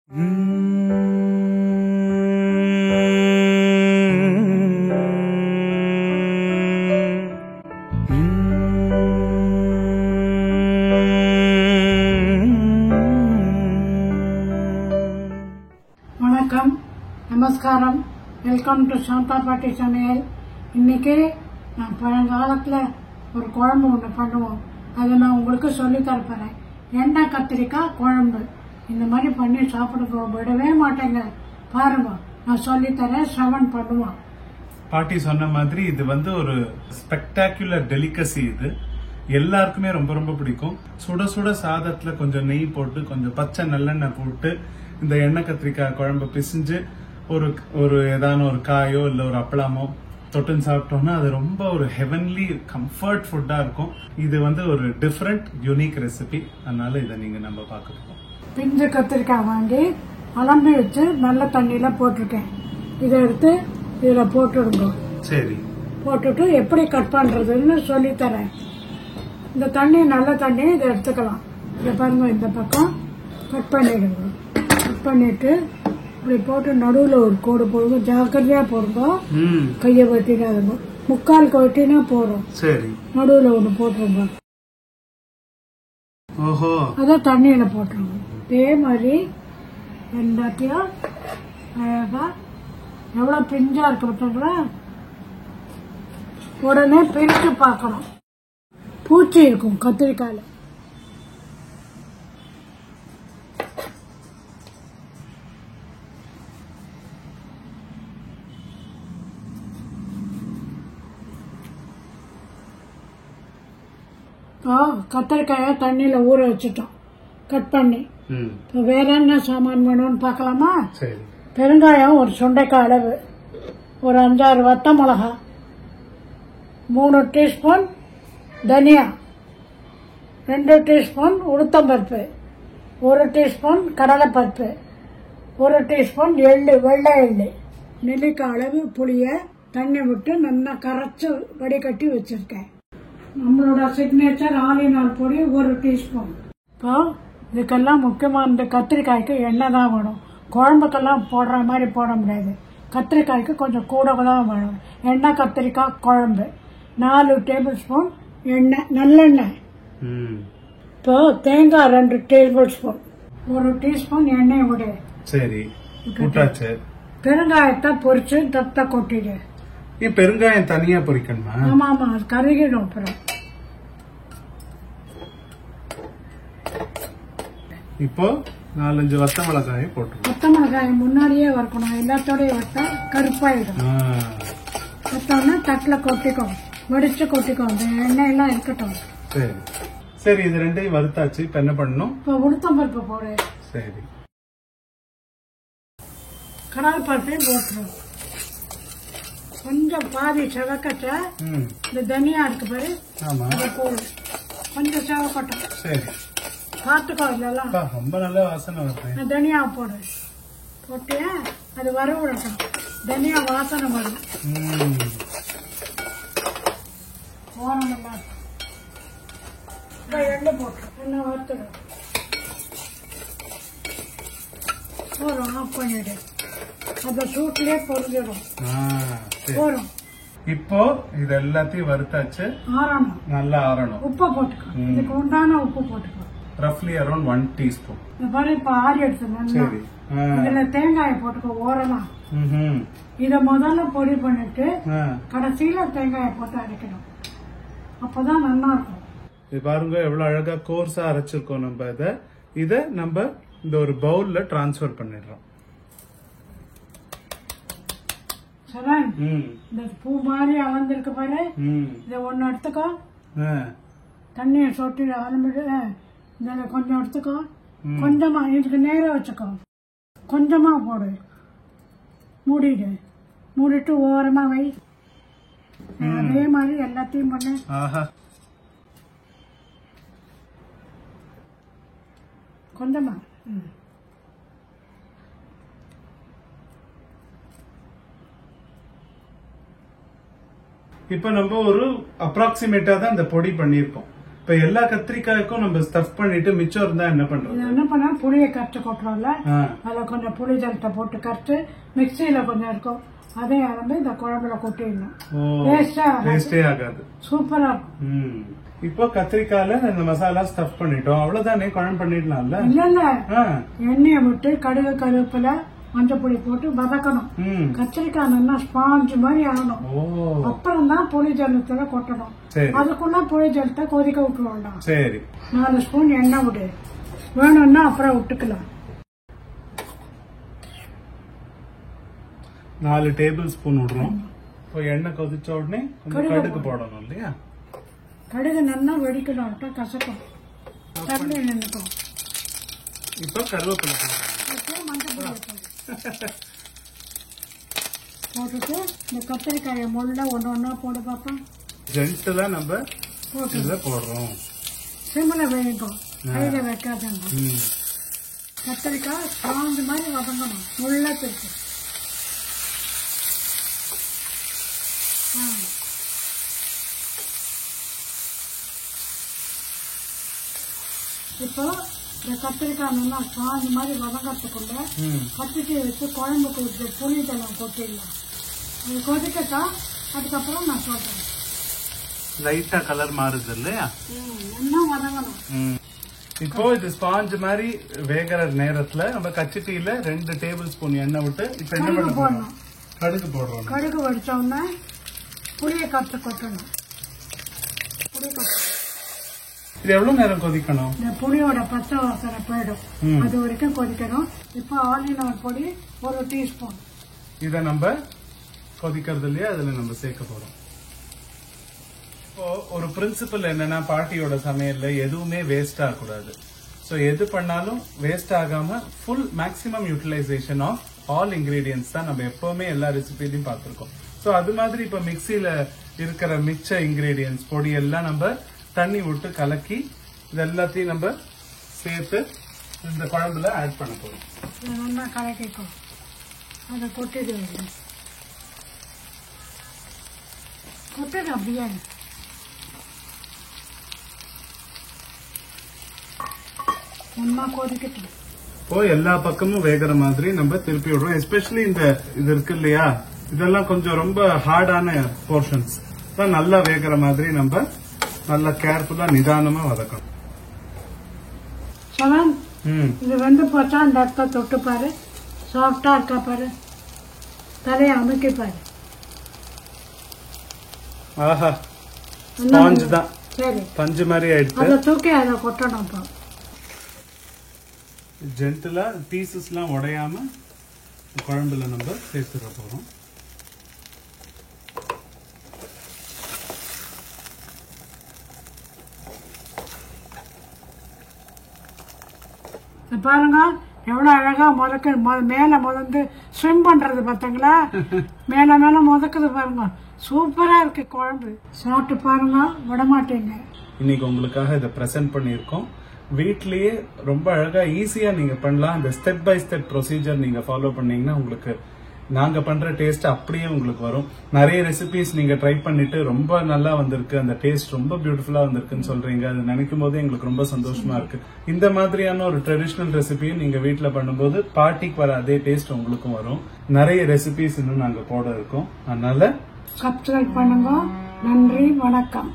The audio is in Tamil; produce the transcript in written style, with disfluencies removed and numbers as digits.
வணக்கம், நமஸ்காரம். வெல்கம் டு சாந்தா பாட்டி சமையல். இன்னைக்கு நான் பழங்காலத்தில் ஒரு குழம்பு ஒன்று பண்ணுவோம். அதை நான் உங்களுக்கு சொல்லி தரப்போறேன். எண்ணெய் கத்திரிக்காய் குழம்பு. இந்த மாதிரி பண்ணி சாப்பிடுங்க, விடவே மாட்டேங்க. பாருங்க, நான் சொல்லித்தரேன், ஸ்ரவன் பண்ணுவான். பாட்டி சொன்ன மாதிரி இது ஒரு ஸ்பெக்டாகுலர் டெலிகசி. இது எல்லாருக்குமே ரொம்ப ரொம்ப பிடிக்கும். சுட சுட சாதத்துல கொஞ்சம் நெய் போட்டு, கொஞ்சம் பச்சை நல்லெண்ணெய் போட்டு இந்த எண்ணெய் கத்திரிக்காய் குழம்பு பிசிஞ்சு ஒரு ஏதான ஒரு காயோ இல்ல ஒரு அப்பளமோ தொட்டுன்னு சாப்பிட்டோம்னா அது ரொம்ப ஒரு ஹெவன்லி கம்ஃபர்ட் ஃபுட்டா இருக்கும். இது ஒரு டிஃபரெண்ட் யூனிக் ரெசிபி. அதனால இதை நம்ம பார்க்க போறோம். பிஞ்சு கத்திரிக்காய் வாங்கி அலம்பி வச்சு நல்ல தண்ணியில போட்டிருக்கேன். இதை எடுத்து இதுல போட்டுடுங்க. சரி, போட்டுட்டு எப்படி கட் பண்றதுன்னு சொல்லி தரேன். இந்த தண்ணி நல்ல தண்ணி, இதை எடுத்துக்கலாம். இதை பாருங்க, இந்த பக்கம் கட் பண்ணிடுங்க. கட் பண்ணிட்டு இப்படி போட்டு நடுவுல ஒரு கோடு போடுங்க. ஜாக்கிரதையா போடுங்க, கைய வெட்டினாதுங்க. முக்காலுக்கு வெட்டினா போறோம். சரி, நடுவுல ஒண்ணு போட்டுருங்க. ஓஹோ, அத தண்ணியில போட்டுருங்க. இதே மாதிரி எல்லாத்தையும் அழகா, எவ்வளவு பிஞ்சா இருக்கு பார்த்தீங்களா? உடனே பிரிச்சு பார்க்கணும். பூச்சி இருக்கும் கத்திரிக்காயில. கத்திரிக்காய தண்ணியில ஊற வச்சுட்டோம், கட் பண்ணி. வேற என்ன சாமான் வேணும்னு பார்க்கலாமா? பெருங்காயம் ஒரு சுண்டைக்காய் அளவு, ஒரு 5-6 வத்த மிளகா, 3 டீஸ்பூன் தனியா, 2 டீஸ்பூன் உளுத்தம்பருப்பு, 1 டீஸ்பூன் கடலைப்பருப்பு, 1 டீஸ்பூன் எள்ளு, வெள்ளை எள்ளு, நெல்லிக்காய் அளவு புளிய தண்ணி விட்டு நல்லா கரைச்சு வடிகட்டி வச்சிருக்கேன். நம்மளோட சிக்னேச்சர் ஆலினால் பொடி 1 டீஸ்பூன். இப்போ இதுக்கெல்லாம் முக்கியமான இந்த கத்திரிக்காய்க்கு எண்ணெய் தான் வேணும். குழம்புக்கெல்லாம் போடுற மாதிரி போட முடியாது. கத்திரிக்காய்க்கு கொஞ்சம் கூட தான் வேணும். எண்ணெய் கத்திரிக்காய் குழம்பு 4 டேபிள் ஸ்பூன் எண்ணெய், நல்லெண்ணெய். இப்போ தேங்காய் 2 டேபிள் ஸ்பூன், 1 டீஸ்பூன் எண்ணெய் விடு. சரி, பெருங்காயத்தை பொரிச்சு தத்த கொட்டிடு. பெருங்காயம் தனியா பொரிக்கணுமா? ஆமா ஆமா, அது கருகிடும். அப்புறம் இப்போ 4-5 வத்த மிளகாயை போட்டு, வத்த மிளகாயை முன்னாடியே வறுக்கணும். எல்லாத்தோடய வத்தா கருப்பாயிடும். வத்தோம்னா தட்டுல கொட்டிக்கும், வடிச்சு கொட்டிக்கும். அந்த எண்ணெய் எல்லாம் இருக்கட்டும். சரி சரி, இது ரெண்டையும் வறுத்தாச்சு. இப்ப என்ன பண்ணணும்? இப்போ உளுத்தம்பருப்பு போடு. சரி, கடல் பருப்பையும் போட்டுரும். கொஞ்சம் பாதி செவக்கட்ட இந்த தனியா இருக்கு பாரு, போடு. கொஞ்சம் செவக்கட்டும். சரி, பார்த்துக்கோ. இதெல்லாம் ரொம்ப நல்ல வாசனை வருது. தனியா போடு. போட்டியா அது வரவிடட்டும். தனியா வாசனை வரும். போனோம்ல எண்ணெய் போட்டு எண்ணெய் வறுத்துடும். போறோம், ஆஃப் பண்ணிடு. அந்த சூட்லயே பொரிஞ்சிடும். போறோம். இப்போ இது எல்லாத்தையும் வறுத்தாச்சு. ஆறணும், நல்லா ஆறணும். உப்பு போட்டுக்கோ. இதுக்கு உண்டான உப்பு போட்டுக்கோ. ரஃப்லி அரௌண்ட் 1 டீஸ்பூன். இந்த பாரு, இப்ப ஆறி எடுத்துக்கணும். இதுல தேங்காயை போட்டுக்கோ ஓரமா. இத முதல்ல பொடி பண்ணிட்டு கடைசியில தேங்காயை போட்டு அரைக்கணும். அப்பதான் நல்லா இருக்கும். இது பாருங்க எவ்வளவு அழகா கோர்ஸா அரைச்சிருக்கோம். நம்ம இத நம்ம இந்த ஒரு பவுல்ல டிரான்ஸ்பர் பண்ணிடுறோம். இந்த பூ மாதிரி அளந்திருக்கு பாரு, இத ஒண்ணு எடுத்துக்கோ. தண்ணிய சொட்டி அலம்பிடு. இதுல கொஞ்சம் எடுத்துக்கோ. கொஞ்சமா இதுக்கு நேரம் வச்சுக்கோ. கொஞ்சமா போடு. மூடிடு. மூடிட்டு ஓரமா வை. அதே மாதிரி எல்லாத்தையும் பண்ணு. கொஞ்சமா. இப்ப நம்ம ஒரு அப்ராக்சிமேட்டா தான் இந்த பொடி பண்ணிருக்கோம். இப்ப எல்லா கத்திரிக்காய்க்கும் நம்ம ஸ்டஃப் பண்ணிட்டு மிச்சம் இருந்தா என்ன பண்றது? என்ன பண்ணா புளியை கரைச்சு கொட்டுறோம்ல, அதுல கொஞ்சம் புளி ஜலத்தை போட்டு கரைச்சு மிக்சியில கொஞ்சம் இருக்கும், அதே அளந்து இந்த குழம்புல கொட்டிடணும். டேஸ்டே ஆகாது, சூப்பரா இருக்கும். இப்போ கத்திரிக்காயில இந்த மசாலா ஸ்டஃப் பண்ணிட்டோம், அவ்வளவுதானே, குழம்பு பண்ணிடலாம்ல? இல்ல எண்ணெயை விட்டு கடுகு கருவேப்பிலை மஞ்சள் பொடி போட்டு வதக்கணும். கத்திரிக்காய் நல்லா ஸ்பாஞ்சு மாதிரி ஆகணும். அப்புறம் தான் புளி ஜலத்துல கொட்டணும். அதுக்குள்ள புளி ஜலத்தை கொதிக்க விட்டுருவோம். சரி, 4 ஸ்பூன் எண்ணெய் விடு, வேணும்னா அப்புறம் விட்டுக்கலாம். 4 டேபிள் ஸ்பூன் விடுறோம். இப்போ எண்ணெய் கொதிச்ச உடனே கடுகு போடணும் இல்லையா? கடுகு நல்லா வெடிக்கணும், கசக்கும், தண்ணி நின்றுக்கும். இப்போ கருவேப்பிலை மஞ்சள் பொடி போட்டுட்டு இந்த கத்திரிக்காயை முள்ள ஒன்னா போட்டு பார்ப்போம். ஜென்டலா நம்ம போடுறோம். சிம்ல வேகும், கையில வைக்காதாங்க. கத்திரிக்காய் சாந்து மாதிரி வதங்கணும், முள்ள இருக்கு. இப்போ இந்த கத்திரிக்காய் நல்லா சாந்து மாதிரி வதங்கறதுக்குள்ள கத்திரிக்காய் வச்சு குழம்புக்கு புளி ஜலம் கொட்டிடலாம். அது கொதிக்கட்டா, அதுக்கப்புறம் நான் சொல்றேன். லைட்டா கலர் மாறுது இல்லையா? இன்னும் வதங்கணும். இப்போ இது ஸ்பாஞ்ச் மாதிரி வேகிற நேரத்துல நம்ம கச்சிட்டியில 2 டேபிள் ஸ்பூன் எண்ணெய் விட்டு இப்ப என்ன பண்ண போறோம்? கடுகு போடுறோம். கடுகு வடிச்ச உடனே புளியை கரைச்சு கொட்டணும். புளி கொட்டணும். இது எவ்வளவு நேரம் கொதிக்கணும்? இந்த புளியோட பச்சை வாசனை போயிடும், அது வரைக்கும் கொதிக்கணும். இப்போ ஆலினவர் பொடி 1 டீஸ்பூன். இத நம்ம கொதிக்கிறது இல்லையா, அதுல நம்ம சேர்க்க போறோம். இப்போ ஒரு பிரின்சிபல் என்னன்னா, பாட்டியோட சமையல்ல எதுவுமே வேஸ்ட் ஆகக்கூடாது. சோ எது பண்ணாலும் வேஸ்ட் ஆகாம full maximum utilization of all ingredients தான் நம்ம எப்பவுமே எல்லா ரெசிபிலையும் பார்த்திருக்கோம். சோ அது மாதிரி இப்ப மிக்சியில இருக்கிற மிச்ச இன்கிரீடியன்ஸ் பொடி எல்லாம் நம்ம தண்ணி விட்டு கலக்கி இது எல்லாத்தையும் நம்ம சேர்த்து இந்த குழம்புல ஆட் பண்ண போறோம். நல்லா கலக்கிக்கும், அதை கொட்டிடு கொட்டிடு அப்படியே ஒன்னா கொதிக்கட்டும். இப்போ எல்லா பக்கமும் வேகிற மாதிரி நம்ம திருப்பி விடுறோம். எஸ்பெஷலி இந்த இது இருக்கு இல்லையா, இதெல்லாம் கொஞ்சம் ரொம்ப ஹார்டான போர்ஷன்ஸ் தான், நல்லா வேகிற மாதிரி நம்ம நல்லா கேர்ஃபுல்லா நிதானமா வதக்கணும். இது வெந்து போச்சா அந்த இடத்த தொட்டு பாரு, சாஃப்டா இருக்கா பாரு, தலையை அமுக்கி பாரு. ஆஹா, ஸ்பாஞ்ச் தான், சரி, பஞ்சு மாதிரி ஆயிடுச்சு. அதை தூக்கி அதை கொட்டணும். ஜென்டலா பீசஸ் எல்லாம் உடையாம குழம்புல நம்ம சேர்த்துட போறோம். பாருங்க எவ்வளவு அழகா முதக்க மேல முதந்து ஸ்விம் பண்றது பாத்தீங்களா, மேல மேல முதக்குது பாருங்க, சூப்பரா இருக்கு குழம்பு. சாப்பிட்டு பாருங்க, விடமாட்டீங்க. இன்னைக்கு உங்களுக்காக இதை பிரசன்ட் பண்ணியிருக்கோம். வீட்லயே ரொம்ப அழகா ஈஸியா நீங்க பண்ணலாம். இந்த ஸ்டெப் பை ஸ்டெப் ப்ரொசீஜர் நீங்க ஃபாலோ பண்ணீங்கன்னா உங்களுக்கு நாங்க பண்ற டேஸ்ட் அப்படியே உங்களுக்கு வரும். நிறைய ரெசிபிஸ் நீங்க ட்ரை பண்ணிட்டு ரொம்ப நல்லா வந்திருக்கு, அந்த டேஸ்ட் ரொம்ப பியூட்டிஃபுல்லா வந்திருக்குன்னு சொல்றீங்க. அது நினைக்கும் போதே எங்களுக்கு ரொம்ப சந்தோஷமா இருக்கு. இந்த மாதிரியான ஒரு ட்ரெடிஷனல் ரெசிபியும் நீங்க வீட்டுல பண்ணும்போது பார்ட்டிக்கு வர அதே டேஸ்ட் உங்களுக்கும் வரும். நிறைய ரெசிபிஸ் இன்னும் நாங்க போட இருக்கோம், அதனால சப்ஸ்கிரைப் பண்ணுங்க. நன்றி, வணக்கம்.